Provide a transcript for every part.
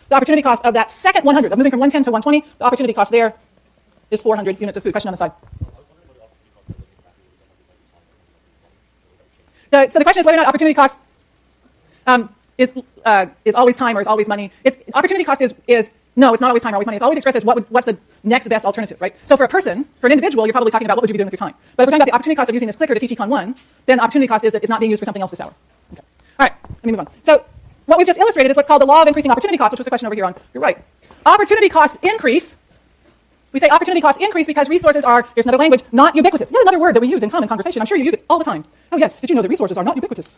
The opportunity cost of that second 100, of moving from 110 to 120, the opportunity cost there is 400 units of food. Question on the side. So the question is whether or not opportunity cost is always time or is always money. Opportunity cost is no, it's not always time or always money. It's always expressed as what's the next best alternative, right? So for a person, for an individual, you're probably talking about what would you be doing with your time. But if we're talking about the opportunity cost of using this clicker to teach Econ 1, then the opportunity cost is that it's not being used for something else this hour. Okay. All right, let me move on. So what we've just illustrated is what's called the law of increasing opportunity cost, which was the question over here on your right. Opportunity costs increase. We say opportunity costs increase because resources are, here's another language, not ubiquitous. Yet another word that we use in common conversation. I'm sure you use it all the time. Oh yes, did you know that resources are not ubiquitous?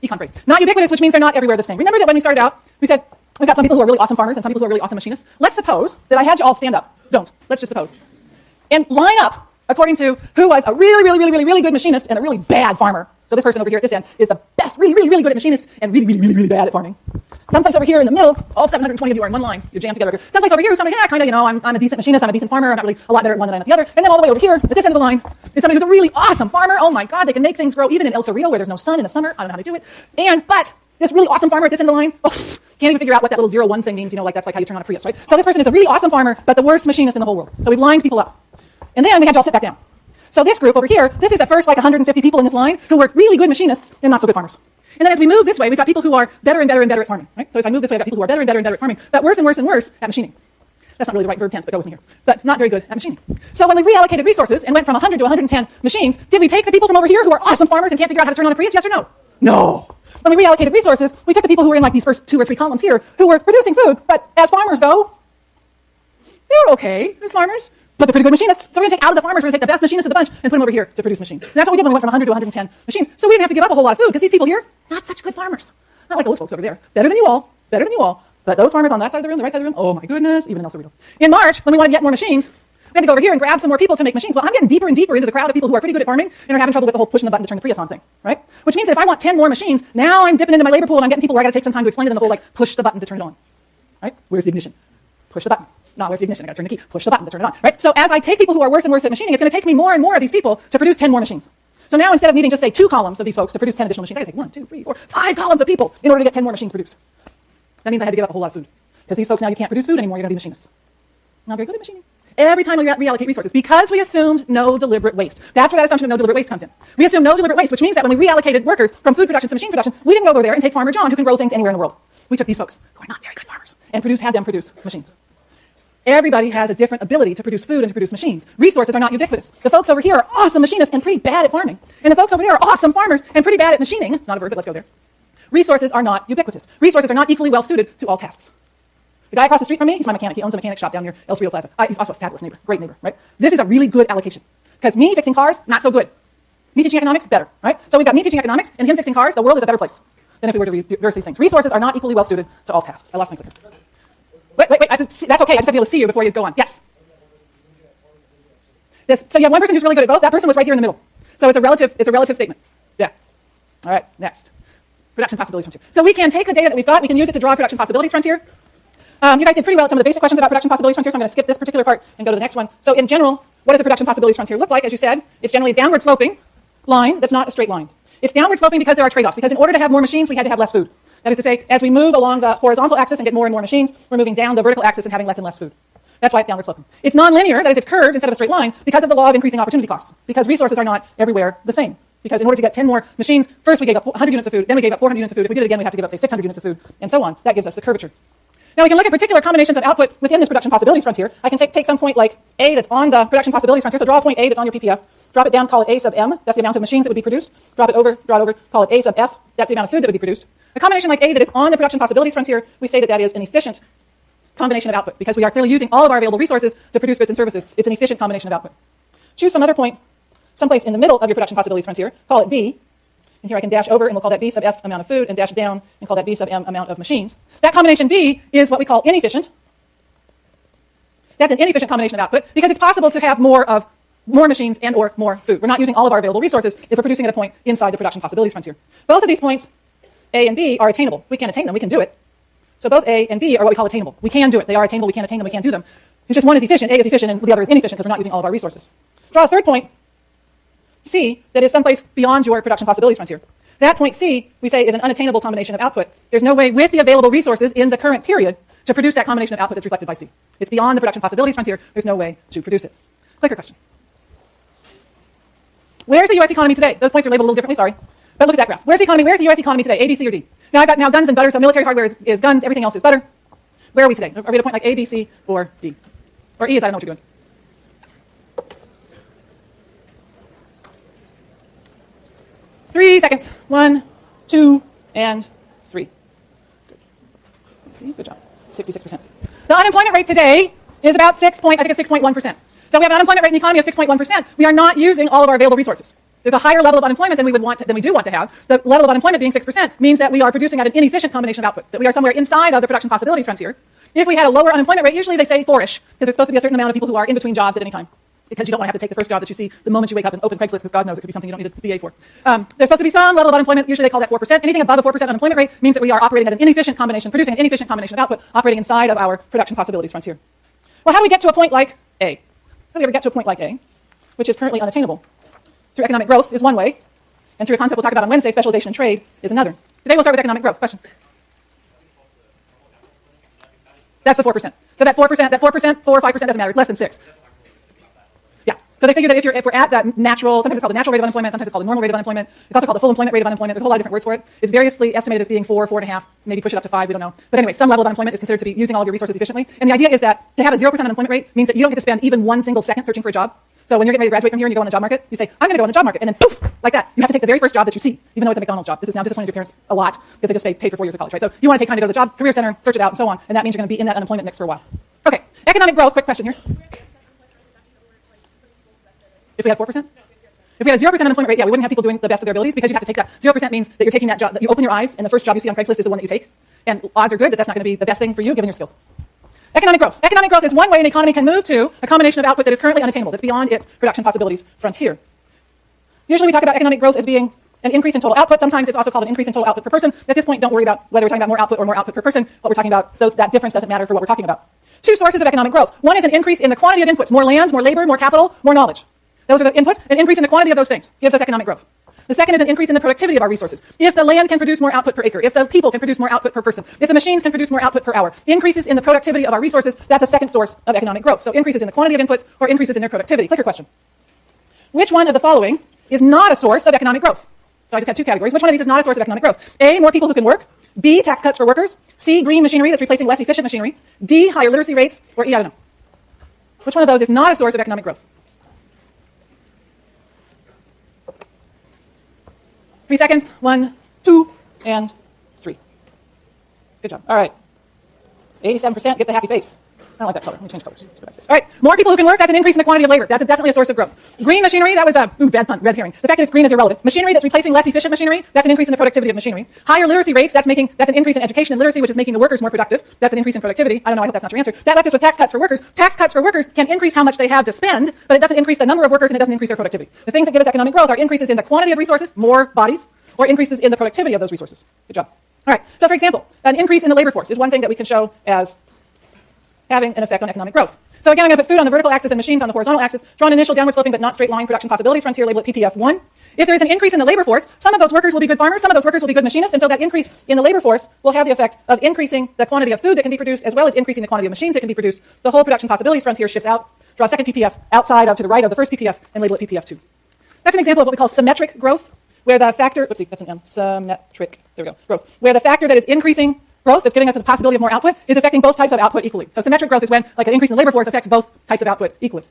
Econ phrase. Not ubiquitous, which means they're not everywhere the same. Remember that when we started out, we said, we've got some people who are really awesome farmers and some people who are really awesome machinists. Let's suppose that I had you all stand up. Don't. Let's just suppose. And line up according to who was a really good machinist and a really bad farmer. So this person over here at this end is the best, really good at machinist and really bad at farming. Someplace over here in the middle, all 720 of you are in one line. You're jammed together. Someplace over here, somebody, kind of, I'm a decent machinist, I'm a decent farmer, I'm not really a lot better at one than I am at the other. And then all the way over here, at this end of the line, is somebody who's a really awesome farmer. Oh my God, they can make things grow even in El Cerrito where there's no sun in the summer. I don't know how to do it. But this really awesome farmer at this end of the line, can't even figure out what that little 0-1 thing means, like that's like how you turn on a Prius, right? So this person is a really awesome farmer, but the worst machinist in the whole world. So we've lined people up. And then we had you all sit back down. So this group over here, this is the first 150 people in this line who were really good machinists and not so good farmers. And then as we move this way, we've got people who are better and better at farming, right? So as I move this way, I've got people who are better and better at farming, but worse and worse at machining. That's not really the right verb tense, but go with me here. But not very good at machining. So when we reallocated resources and went from 100 to 110 machines, did we take the people from over here who are awesome farmers and can't figure out how to turn on a Prius? Yes or no? No. When we reallocated resources, we took the people who were in like these first 2 or 3 columns here who were producing food, but as farmers go, they're okay as farmers. But they're pretty good machinists. So we're going to take out of the farmers, we're going to take the best machinists of the bunch and put them over here to produce machines. And that's what we did when we went from 100 to 110 machines. So we didn't have to give up a whole lot of food because these people here, not such good farmers. Not like those folks over there. Better than you all. But those farmers on that side of the room, the right side of the room, oh my goodness, even in El Cerrito. In March, when we wanted to get more machines, we had to go over here and grab some more people to make machines. Well, I'm getting deeper and deeper into the crowd of people who are pretty good at farming and are having trouble with the whole pushing the button to turn the Prius on thing, right? Which means that if I want 10 more machines, now I'm dipping into my labor pool and I'm getting people where I got to take some time to explain to them the whole like push the button to turn it on, right? Where's the ignition? Push the button. No, where's the ignition? I got to turn the key. Push the button to turn it on, right? So as I take people who are worse and worse at machining, it's going to take me more and more of these people to produce 10 more machines. So now instead of needing just say 2 columns of these folks to produce 10 additional machines, I got to take 1, 2, 3, 4, 5 columns of people in order to get 10 more machines produced. That means I had to give up a whole lot of food because these folks now you can't produce food anymore. You're going to be machinists. Not very good at machining. Every time we reallocate resources, because we assumed no deliberate waste. That's where that assumption of no deliberate waste comes in. We assume no deliberate waste, which means that when we reallocated workers from food production to machine production, we didn't go over there and take Farmer John, who can grow things anywhere in the world. We took these folks who are not very good farmers and had them produce machines. Everybody has a different ability to produce food and to produce machines. Resources are not ubiquitous. The folks over here are awesome machinists and pretty bad at farming. And the folks over there are awesome farmers and pretty bad at machining. Not a verb, but let's go there. Resources are not ubiquitous. Resources are not equally well suited to all tasks. The guy across the street from me, he's my mechanic. He owns a mechanic shop down near El Cerrito Plaza. He's also a fabulous neighbor, great neighbor, right? This is a really good allocation. Because me fixing cars, not so good. Me teaching economics, better, right? So we've got me teaching economics and him fixing cars. The world is a better place than if we were to reverse these things. Resources are not equally well suited to all tasks. I lost my clicker. Wait. That's okay. I just have to be able to see you before you go on. Yes? So you have one person who's really good at both. That person was right here in the middle. So it's a relative statement. Yeah. All right, next. Production possibilities frontier. So we can take the data that we've got, we can use it to draw a production possibilities frontier. You guys did pretty well at some of the basic questions about production possibilities frontier, so I'm going to skip this particular part and go to the next one. So in general, what does a production possibilities frontier look like? As you said, it's generally a downward sloping line that's not a straight line. It's downward sloping because there are trade-offs, because in order to have more machines, we had to have less food. That is to say, as we move along the horizontal axis and get more and more machines, we're moving down the vertical axis and having less and less food. That's why it's downward sloping. It's nonlinear, that is, it's curved instead of a straight line, because of the law of increasing opportunity costs, because resources are not everywhere the same. Because in order to get 10 more machines, first we gave up 100 units of food, then we gave up 400 units of food. If we did it again, we'd have to give up, say, 600 units of food, and so on. That gives us the curvature. Now we can look at particular combinations of output within this production possibilities frontier. I can take some point like A that's on the production possibilities frontier. So draw a point A that's on your PPF. Drop it down, call it A sub M. That's the amount of machines that would be produced. Drop it over, draw it over, call it A sub F. That's the amount of food that would be produced. A combination like A that is on the production possibilities frontier, we say that that is an efficient combination of output because we are clearly using all of our available resources to produce goods and services. It's an efficient combination of output. Choose some other point, someplace in the middle of your production possibilities frontier. Call it B. And here I can dash over, and we'll call that B sub F amount of food, and dash down, and call that B sub M amount of machines. That combination B is what we call inefficient. That's an inefficient combination of output because it's possible to have more machines and or more food. We're not using all of our available resources if we're producing at a point inside the production possibilities frontier. Both of these points, A and B, are attainable. We can attain them. We can do it. So both A and B are what we call attainable. We can do it. They are attainable. We can attain them. We can do them. It's just one is efficient, A is efficient, and the other is inefficient because we're not using all of our resources. Draw a third point, C, that is someplace beyond your production possibilities frontier. That point C, we say, is an unattainable combination of output. There's no way with the available resources in the current period to produce that combination of output that's reflected by C. It's beyond the production possibilities frontier. There's no way to produce it. Clicker question. Where's the U.S. economy today? Those points are labeled a little differently, sorry. But look at that graph. Where's the economy? Where's the U.S. economy today? A, B, C, or D? Now I've got guns and butter, so military hardware is guns, everything else is butter. Where are we today? Are we at a point like A, B, C, or D? Or E is I don't know what you're doing. Three seconds. 1, 2, and 3. Good. Let's see. Good job. 66%. The unemployment rate today is about 6.1%. So we have an unemployment rate in the economy of 6.1%. We are not using all of our available resources. There's a higher level of unemployment than we do want to have. The level of unemployment being 6% means that we are producing at an inefficient combination of output, that we are somewhere inside of the production possibilities frontier. If we had a lower unemployment rate, usually they say 4-ish, because there's supposed to be a certain amount of people who are in between jobs at any time, because you don't want to have to take the first job that you see the moment you wake up and open Craigslist, because God knows it could be something you don't need a BA for. There's supposed to be some level of unemployment. Usually they call that 4%. Anything above a 4% unemployment rate means that we are operating at an inefficient combination, producing an inefficient combination of output, operating inside of our production possibilities frontier. Well, how do we get to a point like A? How do we ever get to a point like A, which is currently unattainable? Through economic growth is one way, and through a concept we'll talk about on Wednesday, specialization in trade, is another. Today we'll start with economic growth. Question? That's the 4%. So that 4%, 4 or 5% doesn't matter. It's less than 6. Yeah. So they figure that if we're at that natural, sometimes it's called the natural rate of unemployment, sometimes it's called the normal rate of unemployment. It's also called the full employment rate of unemployment. There's a whole lot of different words for it. It's variously estimated as being 4, 4.5, maybe push it up to 5, we don't know. But anyway, some level of unemployment is considered to be using all of your resources efficiently. And the idea is that to have a 0% unemployment rate means that you don't get to spend even 1 single second searching for a job. So when you're getting ready to graduate from here and you go on the job market, you say, I'm going to go on the job market. And then poof, like that. You have to take the very first job that you see, even though it's a McDonald's job. This is now disappointing your parents a lot because they just paid for 4 years of college, right? So you want to take time to go to the job, career center, search it out, and so on. And that means you're going to be in that unemployment mix for a while. Okay. Economic growth, quick question here. If we had 4%? If we had a 0% unemployment rate, yeah, we wouldn't have people doing the best of their abilities because you have to take that. 0% means that you're taking that job, that you open your eyes and the first job you see on Craigslist is the one that you take. And odds are good that that's not going to be the best thing for you given your skills. Economic growth. Economic growth is one way an economy can move to a combination of output that is currently unattainable, that's beyond its production possibilities frontier. Usually we talk about economic growth as being an increase in total output. Sometimes it's also called an increase in total output per person. At this point, don't worry about whether we're talking about more output or more output per person. What we're talking about, that difference doesn't matter for what we're talking about. 2 sources of economic growth. One is an increase in the quantity of inputs, more land, more labor, more capital, more knowledge. Those are the inputs. An increase in the quantity of those things gives us economic growth. The second is an increase in the productivity of our resources. If the land can produce more output per acre, if the people can produce more output per person, if the machines can produce more output per hour, increases in the productivity of our resources, that's a second source of economic growth. So increases in the quantity of inputs or increases in their productivity. Clicker question. Which one of the following is not a source of economic growth? So I just had 2 categories. Which one of these is not a source of economic growth? A, more people who can work. B, tax cuts for workers. C, green machinery that's replacing less efficient machinery. D, higher literacy rates. Or E, I don't know. Which one of those is not a source of economic growth? 3 seconds. 1, 2, and 3. Good job. All right. 87%. Get the happy face. I don't like that color. Let me change colors. Let's go back to this. All right. More people who can work. That's an increase in the quantity of labor. That's definitely a source of growth. Green machinery. That was a bad pun. Red herring. The fact that it's green is irrelevant. Machinery that's replacing less efficient machinery. That's an increase in the productivity of machinery. Higher literacy rates. That's an increase in education and literacy, which is making the workers more productive. That's an increase in productivity. I don't know. I hope that's not your answer. That left us with tax cuts for workers. Tax cuts for workers can increase how much they have to spend, but it doesn't increase the number of workers and it doesn't increase their productivity. The things that give us economic growth are increases in the quantity of resources, more bodies, or increases in the productivity of those resources. Good job. All right. So, for example, an increase in the labor force is one thing that we can show as having an effect on economic growth. So again, I'm going to put food on the vertical axis and machines on the horizontal axis. Draw an initial downward sloping but not straight line production possibilities frontier, label it PPF1. If there is an increase in the labor force, some of those workers will be good farmers, some of those workers will be good machinists, and so that increase in the labor force will have the effect of increasing the quantity of food that can be produced as well as increasing the quantity of machines that can be produced. The whole production possibilities frontier shifts out. Draw a second PPF outside to the right of the first PPF and label it PPF2. That's an example of what we call symmetric growth, where the factor, that's an M, symmetric, there we go, growth, where the factor that is increasing growth that's giving us the possibility of more output is affecting both types of output equally. So symmetric growth is when, like an increase in the labor force affects both types of output equally.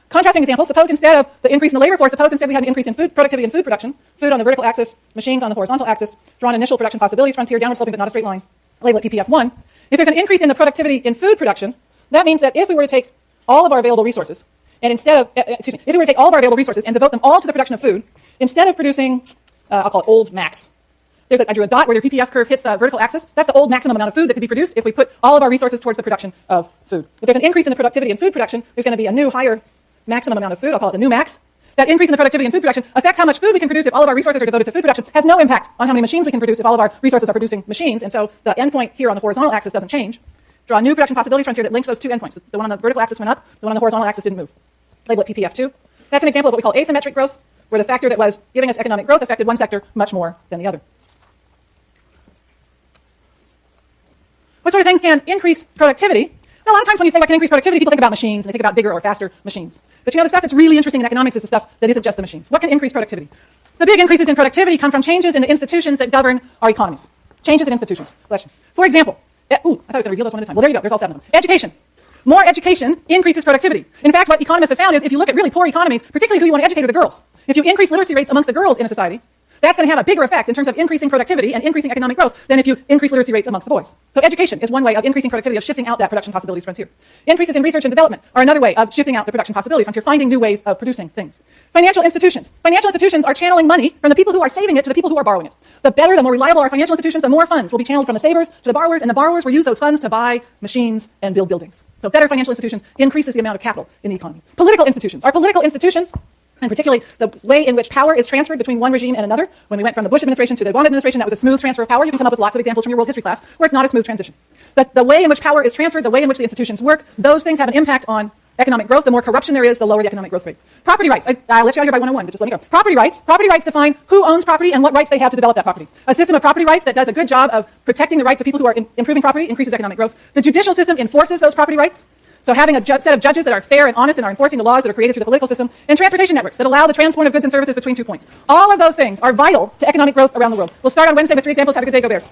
Contrasting example, suppose instead of the increase in the labor force, suppose instead we had an increase in food productivity and food production, food on the vertical axis, machines on the horizontal axis, draw an initial production possibilities frontier, downward sloping but not a straight line, label it PPF1. If there's an increase in the productivity in food production, that means that if we were to take all of our available resources, and instead of, if we were to take all of our available resources and devote them all to the production of food, instead of producing, I'll call it old max. I drew a dot where your PPF curve hits the vertical axis. That's the old maximum amount of food that could be produced if we put all of our resources towards the production of food. If there's an increase in the productivity in food production, there's going to be a new higher maximum amount of food. I'll call it the new max. That increase in the productivity in food production affects how much food we can produce if all of our resources are devoted to food production, has no impact on how many machines we can produce if all of our resources are producing machines. And so the endpoint here on the horizontal axis doesn't change. Draw a new production possibilities frontier that links those 2 endpoints. The one on the vertical axis went up, the one on the horizontal axis didn't move. Label it PPF2. That's an example of what we call asymmetric growth, where the factor that was giving us economic growth affected one sector much more than the other. What sort of things can increase productivity? Well, a lot of times when you say what can increase productivity, people think about machines, and they think about bigger or faster machines. But the stuff that's really interesting in economics is the stuff that isn't just the machines. What can increase productivity? The big increases in productivity come from changes in the institutions that govern our economies. Changes in institutions. Bless you. For example, I thought I was going to reveal those one at a time. Well, there you go. There's all 7 of them. Education. More education increases productivity. In fact, what economists have found is if you look at really poor economies, particularly who you want to educate are the girls. If you increase literacy rates amongst the girls in a society, that's going to have a bigger effect in terms of increasing productivity and increasing economic growth than if you increase literacy rates amongst the boys. So education is one way of increasing productivity, of shifting out that production possibilities frontier. Increases in research and development are another way of shifting out the production possibilities frontier, finding new ways of producing things. Financial institutions. Financial institutions are channeling money from the people who are saving it to the people who are borrowing it. The better, the more reliable our financial institutions, the more funds will be channeled from the savers to the borrowers, and the borrowers will use those funds to buy machines and build buildings. So better financial institutions increases the amount of capital in the economy. Political institutions. Our political institutions, and particularly the way in which power is transferred between one regime and another. When we went from the Bush administration to the Obama administration, that was a smooth transfer of power. You can come up with lots of examples from your world history class where it's not a smooth transition. But the way in which power is transferred, the way in which the institutions work, those things have an impact on economic growth. The more corruption there is, the lower the economic growth rate. Property rights. I'll let you out here by 101, but just let me go. Property rights. Property rights define who owns property and what rights they have to develop that property. A system of property rights that does a good job of protecting the rights of people who are improving property increases economic growth. The judicial system enforces those property rights. So having a set of judges that are fair and honest and are enforcing the laws that are created through the political system, and transportation networks that allow the transport of goods and services between 2 points. All of those things are vital to economic growth around the world. We'll start on Wednesday with 3 examples. Have a good day. Go Bears.